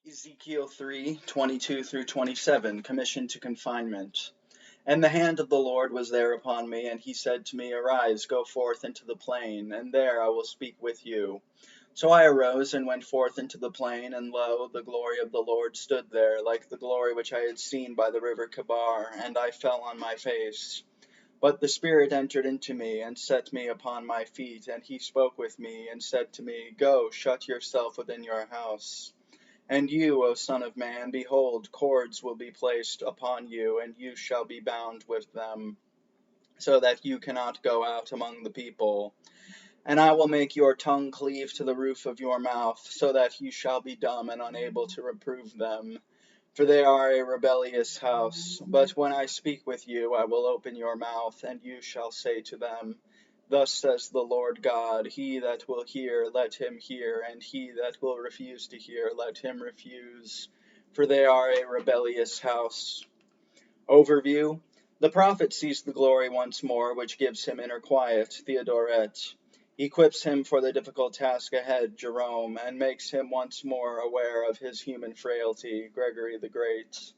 Ezekiel 3:22 through 27, commission to confinement. And the hand of the Lord was there upon me, and he said to me, Arise, go forth into the plain, and there I will speak with you. So I arose and went forth into the plain, and lo, the glory of the Lord stood there, like the glory which I had seen by the river Chebar, and I fell on my face. But the Spirit entered into me, and set me upon my feet, and he spoke with me, and said to me, Go, shut yourself within your house. And you, O Son of Man, behold, cords will be placed upon you, and you shall be bound with them, so that you cannot go out among the people. And I will make your tongue cleave to the roof of your mouth, so that you shall be dumb and unable to reprove them. For they are a rebellious house. But when I speak with you, I will open your mouth, and you shall say to them, Thus says the Lord God, He that will hear, let him hear, and he that will refuse to hear, let him refuse. For they are a rebellious house. Overview. The prophet sees the glory once more, which gives him inner quiet, Theodoret. Equips him for the difficult task ahead, Jerome, and makes him once more aware of his human frailty, Gregory the Great.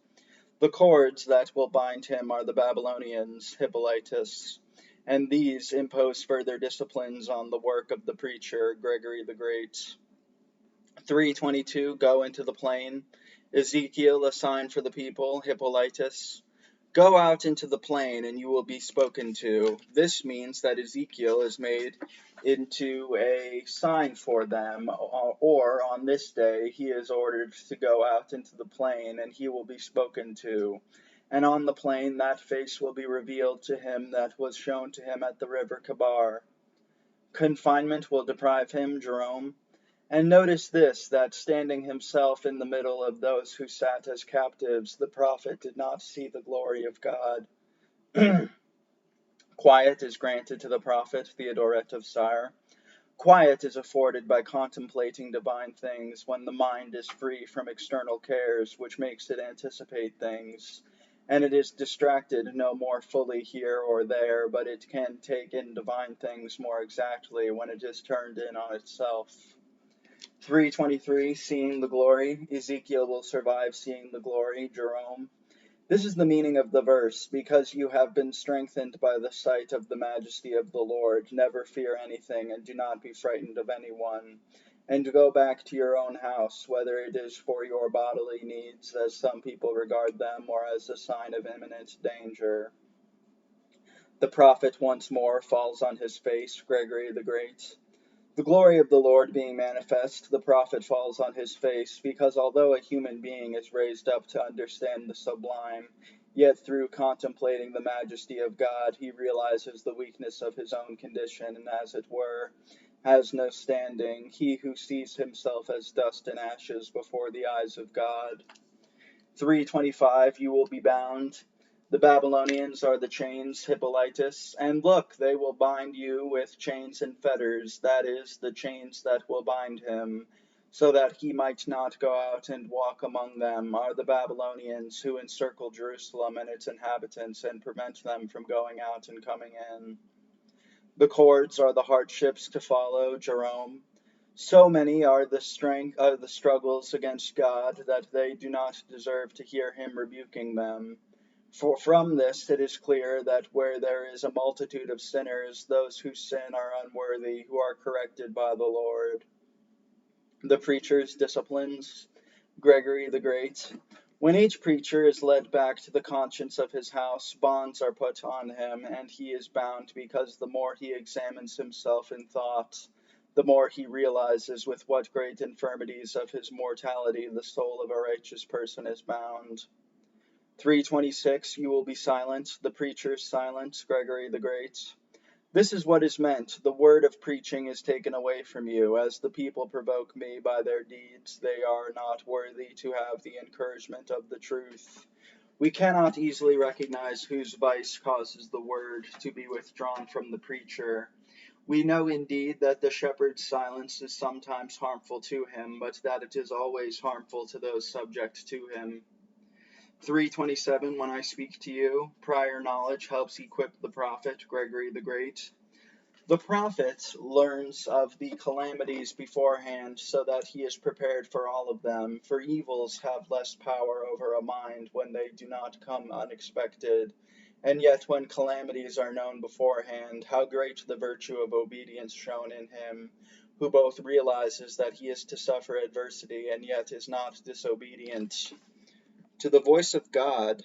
The cords that will bind him are the Babylonians, Hippolytus, and these impose further disciplines on the work of the preacher, Gregory the Great. 3:22, go into the plain. Ezekiel, a sign for the people, Hippolytus. Go out into the plain, and you will be spoken to. This means that Ezekiel is made into a sign for them, or on this day he is ordered to go out into the plain, and he will be spoken to. And on the plain that face will be revealed to him that was shown to him at the river Chebar. Confinement will deprive him, Jerome. And notice this, that standing himself in the middle of those who sat as captives, the prophet did not see the glory of God. Quiet is granted to the prophet, Theodoret of Tyre. Quiet is afforded by contemplating divine things when the mind is free from external cares, which makes it anticipate things, and it is distracted no more fully here or there, but it can take in divine things more exactly when it is turned in on itself. 3:23, seeing the glory. Ezekiel will survive seeing the glory, Jerome. This is the meaning of the verse, because you have been strengthened by the sight of the majesty of the Lord. Never fear anything, and do not be frightened of anyone. And go back to your own house, whether it is for your bodily needs, as some people regard them, or as a sign of imminent danger. The prophet once more falls on his face, Gregory the Great. The glory of the Lord being manifest, the prophet falls on his face, because although a human being is raised up to understand the sublime, yet through contemplating the majesty of God, he realizes the weakness of his own condition, and as it were, has no standing, he who sees himself as dust and ashes before the eyes of God. 3:25, you will be bound. The Babylonians are the chains, Hippolytus, and look, they will bind you with chains and fetters, that is, the chains that will bind him, so that he might not go out and walk among them, are the Babylonians who encircle Jerusalem and its inhabitants and prevent them from going out and coming in. The cords are the hardships to follow, Jerome. So many are the struggles against God that they do not deserve to hear him rebuking them. For from this it is clear that where there is a multitude of sinners, those who sin are unworthy, who are corrected by the Lord. The preacher's disciplines, Gregory the Great. When each preacher is led back to the conscience of his house, bonds are put on him, and he is bound because the more he examines himself in thought, the more he realizes with what great infirmities of his mortality the soul of a righteous person is bound. 3:26, you will be silent, the preacher's silent, Gregory the Great. This is what is meant. The word of preaching is taken away from you. As the people provoke me by their deeds, they are not worthy to have the encouragement of the truth. We cannot easily recognize whose vice causes the word to be withdrawn from the preacher. We know indeed that the shepherd's silence is sometimes harmful to him, but that it is always harmful to those subject to him. 3:27, when I speak to you, prior knowledge helps equip the prophet, Gregory the Great. The prophet learns of the calamities beforehand so that he is prepared for all of them, for evils have less power over a mind when they do not come unexpected. And yet, when calamities are known beforehand, how great the virtue of obedience shown in him, who both realizes that he is to suffer adversity and yet is not disobedient. To the voice of God,